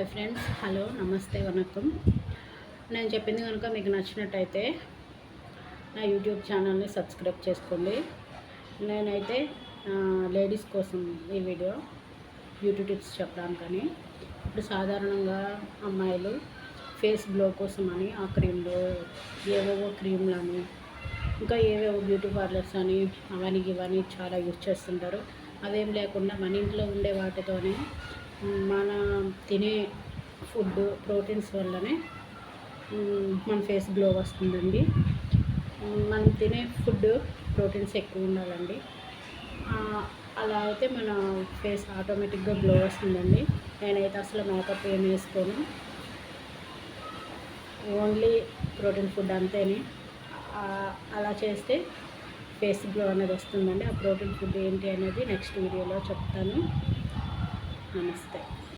Hi friends, hello, నమస్తే, వనక్కం. నేను చెప్పింది కనుక మీకు నచ్చినట్టయితే నా యూట్యూబ్ ఛానల్ని సబ్స్క్రైబ్ చేసుకోండి. నేనైతే లేడీస్ కోసం ఈ వీడియో బ్యూటీ టిప్స్ చెప్పడానికని. ఇప్పుడు సాధారణంగా అమ్మాయిలు ఫేస్ గ్లో కోసం అని ఆ క్రీమ్లు ఏవేవో క్రీమ్లని ఇంకా ఏవేవో బ్యూటీ పార్లర్స్ అని అవన్నీ ఇవన్నీ చాలా యూజ్ చేస్తుంటారు. అవేం లేకుండా మన ఇంట్లో ఉండే వాటితోనే మన తినే ఫుడ్ ప్రోటీన్స్ వల్లనే మన ఫేస్ గ్లో వస్తుందండి. మనం తినే ఫుడ్ ప్రోటీన్స్ ఎక్కువ ఉండాలండి. అలా అయితే మన ఫేస్ ఆటోమేటిక్గా గ్లో వస్తుందండి. నేనైతే అసలు మేకప్ ఏం వేసుకోను, ఓన్లీ ప్రోటీన్ ఫుడ్ అంతేని. అలా చేస్తే ఫేస్ గ్లో అనేది వస్తుందండి. ఆ ప్రోటీన్ ఫుడ్ ఏంటి అనేది నెక్స్ట్ వీడియోలో చెప్తాను. నమస్తే.